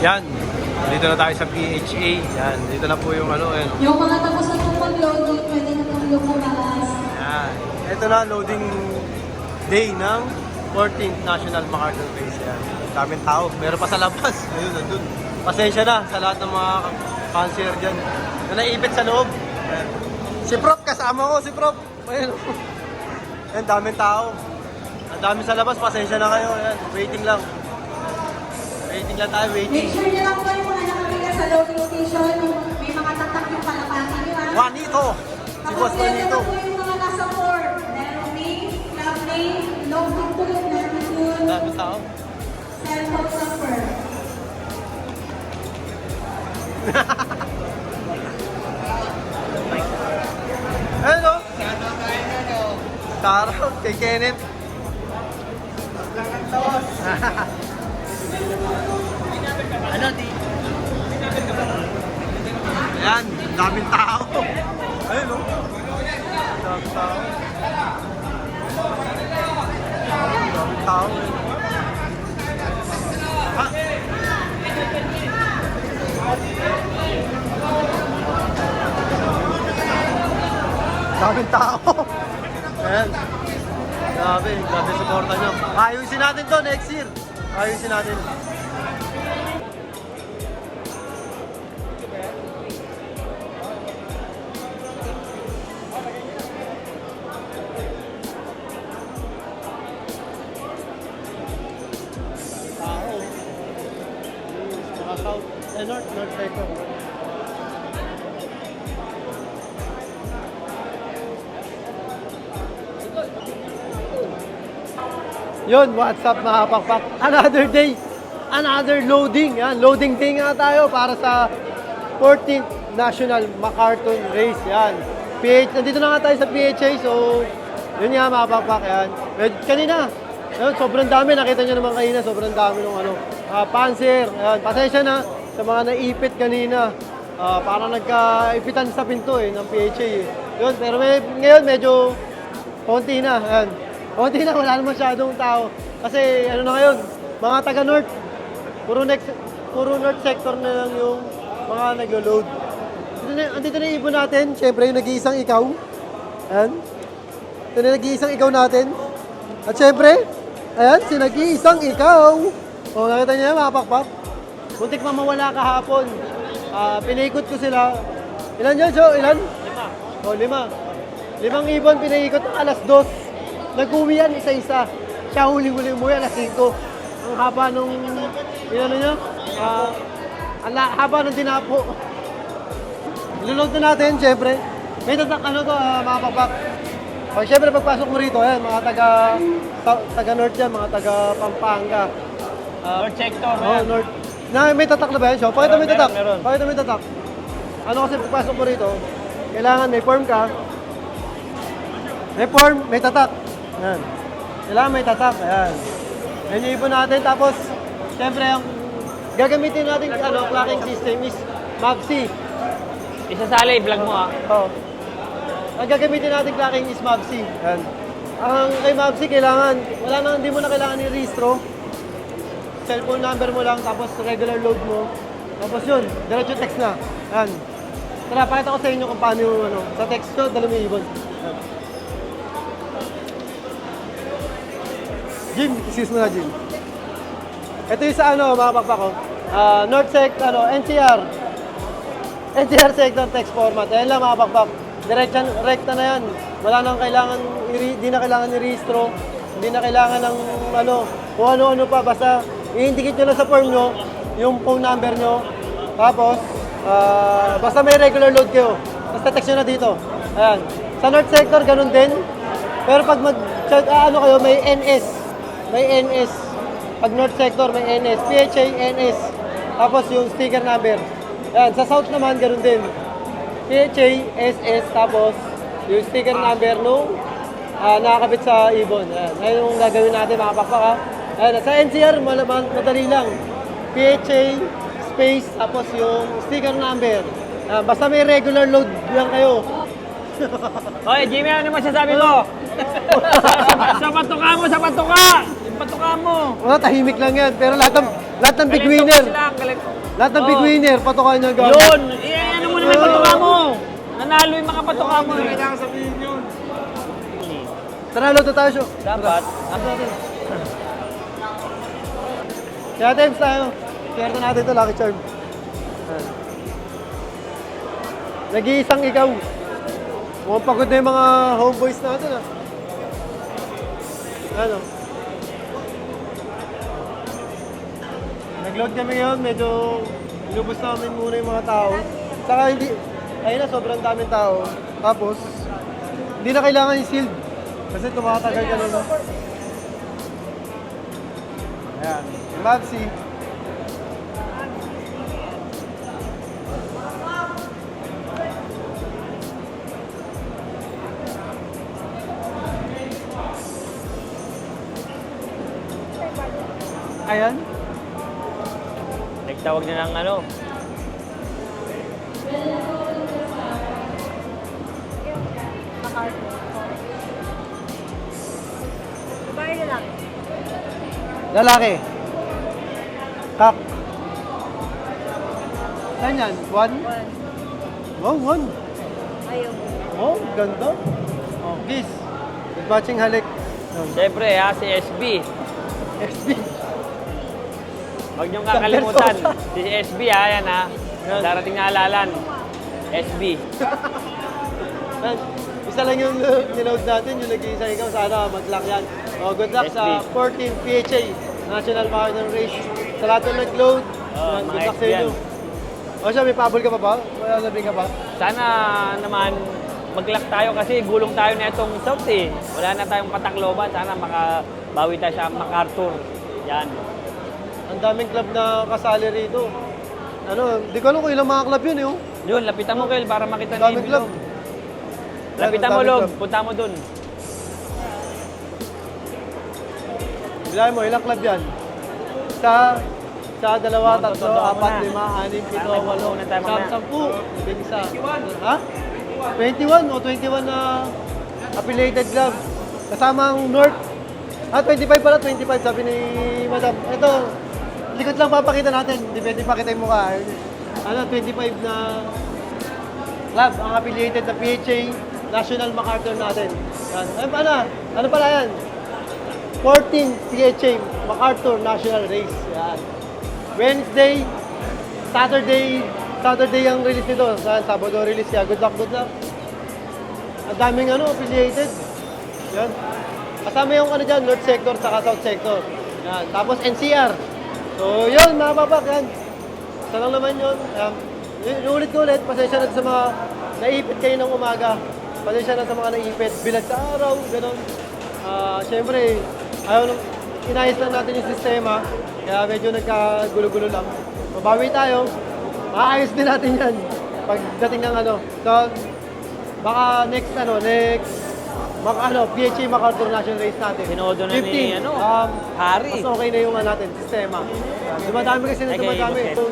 Yan. Dito na tayo sa PHA. Yan. Dito na po yung ano. Yan. Yung mga tapos na pong pag-loading, pwede na pong lumabas. Yan. Ito na, loading day ng 14th National MacArthur Race. Yan. Daming tao. Meron pa sa labas. Ayun, nandun. Pasensya na sa lahat ng mga cancer dyan. Na naipit sa loob. Yan. Si Prof, kasama ko. Si Prof. Ayun. Yan, daming tao. Ang dami sa labas. Pasensya na kayo. Yan. Waiting lang. Waiting lang tayo. Waiting. Make sure nyo lang po yung mga nakabiga sa loading station, yung may mga tatak yung kalapati nyo, ha? Juanito! Si Boss Juanito. Tapos po yung mga nasa board. Meron name, club name, logbook, latitude, Dami tao. cellphone number. Hello! Shoutout kay Kenneth. Ano, di? Ayan, daming tao. Ayun, no? Daming tao. Daming tao. Ha? Daming tao. Ayan. Grabe, grabe supporta nyo. Ayusin natin to next year. Ayusin natin. Tao. Mga south, north sector. Yun, what's up mga pakpak? Another day, another loading. Yan, loading day nga tayo para sa 14th National MacArthur Race. Yan. Nandito na nga tayo sa PHA, so yun nga mga pakpak. Yan. Kanina, yun, sobrang dami. Nakita nyo naman kanina, sobrang dami ng panser. Yan. Pasensya na sa mga naipit kanina. Parang nagkaipitan sa pinto ng PHA. Yun, pero ngayon medyo konti na. Yan. Konti na, wala naman masyadong tao. Kasi ano na ngayon, mga taga-north, puro north sector na lang yung mga naglo-load. Andito na yung ibon natin, syempre yung nag-iisang ikaw. Ayan. Ito na nag-iisang ikaw natin. At syempre, ayan, si nag-iisang ikaw. O, nakita niyo mga pakpak. Muntik mamawala kahapon. Pinaikot ko sila. Ilan yun, Joe? Ilan? 5. O, 5. 5 ibon, pinaikot ng alas 2. Nag-uwi yan isa-isa. Siya huli-huli mo yan, alas 5. Ang haba nung, ano nyo? Ang haba ng dinapo. Ilulog na natin, syempre. May tatak mga papak. O, syempre, pagpasok mo rito, ayan, mga taga-north yan, mga taga-Pampanga. North sector. Oh, north. May tatak na ba yan, Sho? Pakita mo yung tatak. Meron. Pakita mo yung tatak. Ano kasi pagpasok mo rito, kailangan may form ka. May form, may tatak. Ayan. Kailangan may tatak. Ayan. Ayan yung ibon natin. Tapos, syempre, ang gagamitin natin clocking system is MAVC. Isasali, vlog mo ah. Oo. Ang gagamitin natin clocking is MAVC. Ayan. Ang kay MAVC, kailangan, hindi mo na kailangan i-rehistro. Cellphone number mo lang, tapos regular load mo. Tapos yun, diretso text na. Ayan. Tara, pakita ko sa inyo kung paano yung sa text ko, dala mo yung ibon. Ayan. Jim, excuse mo na, Jim. Ito yung sa mga pakpak ko. North Sector, NCR. NCR Sector Text Format. Ayan lang mga pakpak. Rekta na yan. Wala nang kailangan, hindi na kailangan i-rehistro. Hindi na kailangan ng kung ano-ano pa. Basta i-indicate nyo lang sa form nyo, yung phone number nyo. Tapos, basta may regular load kayo. Basta text nyo na dito. Ayan. Sa North Sector, ganun din. Pero pag kayo, may NS. May NS. Pag North Sector, may NS. PHA, NS. Tapos yung sticker number. Ayan. Sa South naman, ganun din. PHA, SS. Tapos yung sticker number nung nakakabit sa ibon. Ayan. Ayan yung gagawin natin mga pakpak ha. Ayan. Sa NCR, madali lang. PHA, space, tapos yung sticker number. Basta may regular load lang kayo. Hoy, Jimmy, ano masasabi mo? sa patuka mo, sa patuka! Yung patuka mo! Tahimik lang yan. Pero lahat ng Lahat ng big Galing winner. sila, galing. Lahat ng big Oo. winner, patukan nyo gamit. Yun! Ano mo naman patuka mo? Nanalo yung mga patuka mo. Kailangan sabihin yun. Tara, loto tayo, show. Dapat. Kaya times tayo. Swerte natin ito, Lucky Charm. Nag-iisang ikaw. Mukhang pagod na yung mga homeboys natin, ah. Ano? Nag-load kami ngayon, medyo inubos namin muna yung mga tao. Saka hindi, ayun na, sobrang daming tao. Tapos, hindi na kailangan yung shield. Kasi tumatagal ka na. Ayan, yung Mavsi. Ayan. Nagtawag na ng ano. Babae na lang. Lalaki. Kak. Saan yan? One? Oh, one. Ayaw. Oh, ganda. Oh, kiss. Good matching halik. Siyempre si SB. XB. Huwag niyong kakalimutan. Si SB yan Darating na alalan. SB. Isa lang yung niload natin, yung nag-iisa ikaw. Sana mag-luck yan. Oh, good luck sa SB. 14 PHA National Marathon Race. Sa lahat ng nag-load, Oh, yan, mga good luck sa SB inyo. yan. O siya, may pabol ka pa ba? Wala labing ka pa? Sana naman mag-luck tayo kasi gulong tayo na itong South eh. Wala na tayong patakloban. Sana makabawi tayo sa MacArthur. Yan. Ang daming club na kasali rito. Ano, di ko alam kung ilang mga club yun eh. Oh. Yun, lapitan mo, Kel, para makita Ang niyo daming yung club. bilog. Lapitan mo, Ang daming Log. club. Punta mo dun. Bilahin mo, ilang club yan? Sa dalawa, Mga tatlo, totoo mo apat, na. lima, anim, pito, Parang may walo, puno na tayo siyam, mamaya. 10, labing isa. Ha? 21 o 21 na affiliated club. Kasama ang North. 25 pala, 25 sabi ni Madam. Ito, likod lang papakita natin. Hindi pwede pakita yung mukha. 25 na club ang affiliated na PHA National MacArthur natin. Yan. Ano pala yan? 14 PHA MacArthur National Race. Yan. Wednesday, Saturday ang release nito. Sabado release siya. Good luck, good luck. Ang daming affiliated. Yan. Kasama yung dyan, North Sector saka South Sector. Yan. Tapos NCR. So, yun, mga papak, yan. Isa lang naman yun. Ulit ko ulit, pasensya na sa mga naipit kayo ng umaga. Pasensya na sa mga naipit. Bilag sa araw, gano'n. Siyempre, inayos lang natin yung sistema. Kaya medyo nagkagulo-gulo lang. Mabawi tayo. Maayos din natin yan. Pagdating ng So, baka next PHA MacArthur National Race natin. Sinodo na ni, 15. Hari. Mas okay na yung natin, sistema. Dumadami kasi na Ay, dumadami. kay So,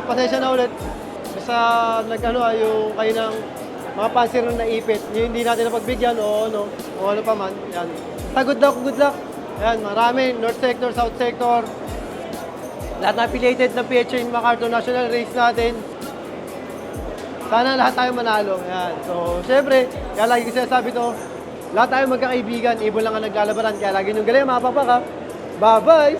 pasensya na ulit. Basta yung kayo ng mga pansir na naipit, yung hindi natin napagbigyan o ano pa man. Yan. Good luck. Yan, marami. North Sector, South Sector. Lahat na affiliated na PHA MacArthur National Race natin. Sana lahat tayo manalo. Yan. So, syempre, kaya lagi ko sinasabi to, lahat tayo magkakaibigan, ibon lang ang naglalabaran. Kaya lagi nyung galing, mga papak ha. Bye-bye!